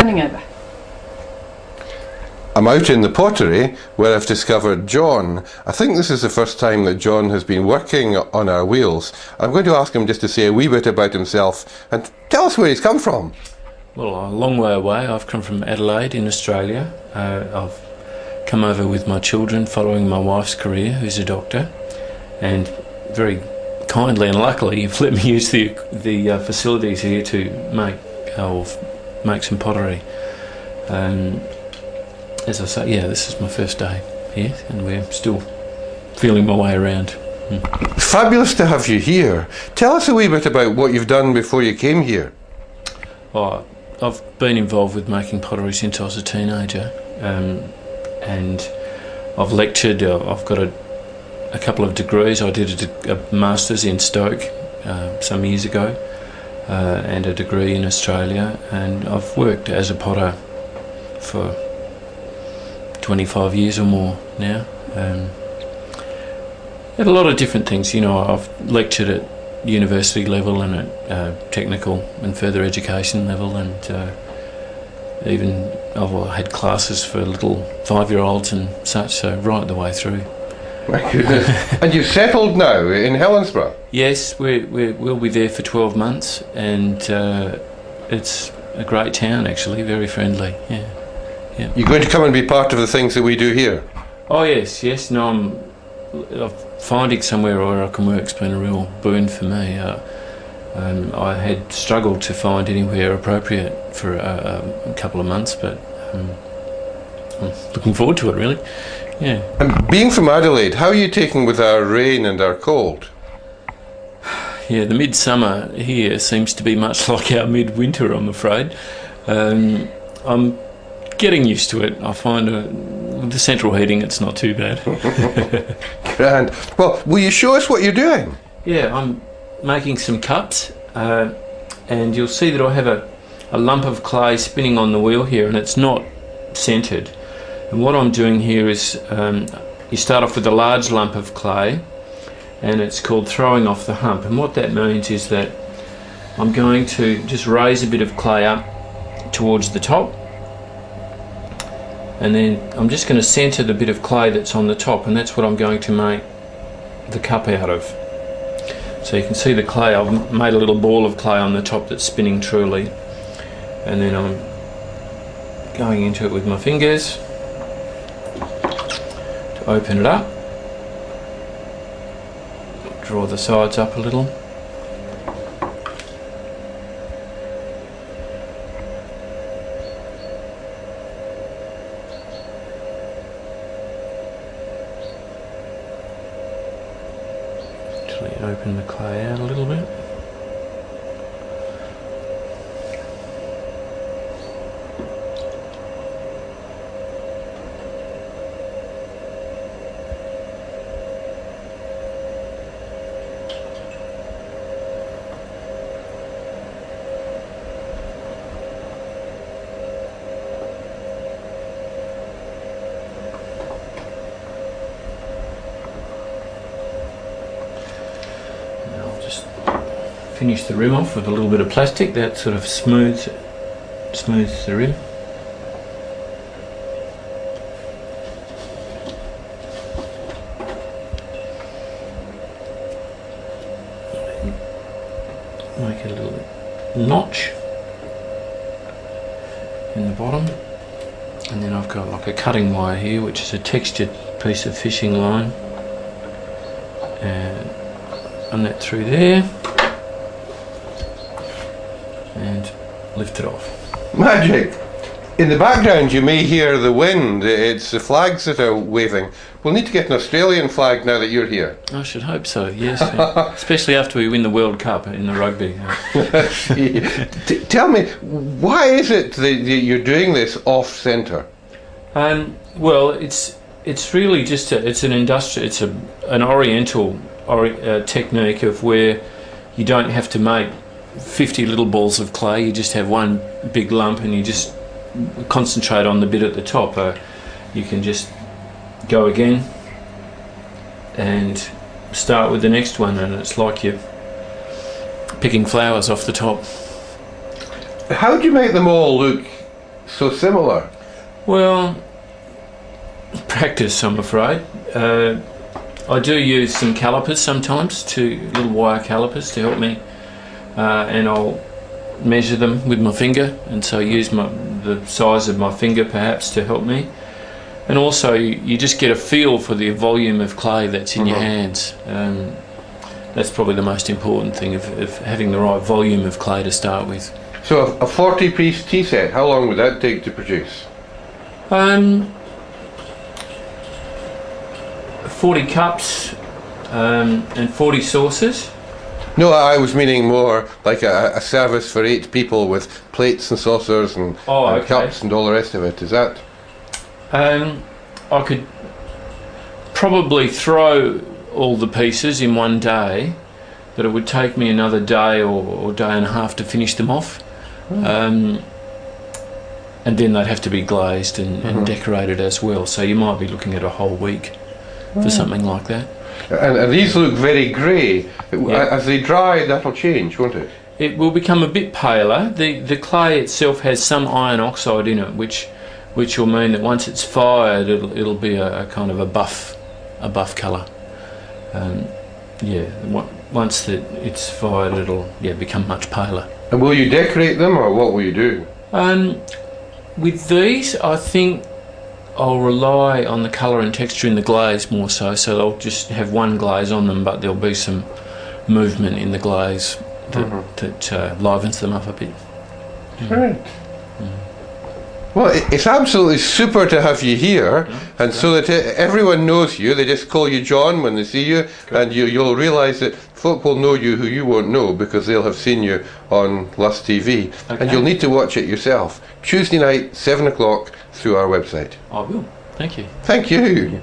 turning over. I'm out in the pottery where I've discovered John. I think this is the first time that John has been working on our wheels. I'm going to ask him just to say a wee bit about himself and tell us where he's come from. Well, a long way away. I've come from Adelaide in Australia. I've come over with my children following my wife's career, who's a doctor, and very kindly and luckily you've let me use the facilities here to make some pottery. As I say, yeah, this is my first day here and we're still feeling my way around. Fabulous to have you here. Tell us a wee bit about what you've done before you came here. Oh, I've been involved with making pottery since I was a teenager, and I've lectured. I've got a couple of degrees. I did a master's in Stoke some years ago, and a degree in Australia, and I've worked as a potter for 25 years or more now. At a lot of different things, you know. I've lectured at university level and at technical and further education level, and even I've had classes for little 5-year-olds and such, so right the way through. My goodness. And you've settled now in Helensburgh? Yes, we'll be there for 12 months, and it's a great town actually, very friendly. Yeah. You're going to come and be part of the things that we do here? Oh yes. No, finding somewhere where I can work's been a real boon for me. I had struggled to find anywhere appropriate for a couple of months, but I'm looking forward to it really. Yeah. And being from Adelaide, how are you taking with our rain and our cold? Yeah, the midsummer here seems to be much like our midwinter, I'm afraid. I'm getting used to it. I find with the central heating it's not too bad. Grand. Well, will you show us what you're doing? Yeah, I'm making some cups, and you'll see that I have a lump of clay spinning on the wheel here, and it's not centred. And what I'm doing here is you start off with a large lump of clay, and it's called throwing off the hump. And what that means is that I'm going to just raise a bit of clay up towards the top, and then I'm just going to centre the bit of clay that's on the top, and that's what I'm going to make the cup out of. So you can see the clay, I've made a little ball of clay on the top that's spinning truly, and then I'm going into it with my fingers to open it up, draw the sides up a little, open the clay out a little bit. Finish the rim off with a little bit of plastic that sort of smooths the rim. Make a little notch in the bottom, and then I've got like a cutting wire here, which is a textured piece of fishing line, and run that through there and lift it off. Magic! In the background you may hear the wind. It's the flags that are waving. We'll need to get an Australian flag now that you're here. I should hope so, yes. Especially after we win the World Cup in the rugby. Tell me, why is it that you're doing this off-centre? Well, it's really just an oriental technique of where you don't have to make 50 little balls of clay. You just have one big lump and you just concentrate on the bit at the top. You can just go again and start with the next one, and it's like you're picking flowers off the top. How do you make them all look so similar? Well, practice, I'm afraid. I do use some calipers sometimes, little wire calipers to help me, and I'll measure them with my finger, and so use the size of my finger perhaps to help me. And also you just get a feel for the volume of clay that's in your hands. That's probably the most important thing, of having the right volume of clay to start with. So a 40-piece tea set, how long would that take to produce? 40 cups and 40 saucers. No, I was meaning more like a service for 8 people with plates and saucers and cups and all the rest of it. Is that? I could probably throw all the pieces in one day, but it would take me another day or day and a half to finish them off. And then they'd have to be glazed and decorated as well, so you might be looking at a whole week for something like that. And these look very grey. As they dry, that'll change, won't it? It will become a bit paler. The clay itself has some iron oxide in it, which will mean that once it's fired, it'll be a kind of a buff colour. Once it's fired, it'll become much paler. And will you decorate them, or what will you do? With these, I think I'll rely on the colour and texture in the glaze more so they'll just have one glaze on them, but there'll be some movement in the glaze that livens them up a bit. Right. Well, it's absolutely super to have you here, and so that everyone knows you. They just call you John when they see you, and you'll realise that folk will know you who you won't know because they'll have seen you on Lust TV, and you'll need to watch it yourself. Tuesday night, 7 o'clock, through our website. I will. Thank you. Thank you.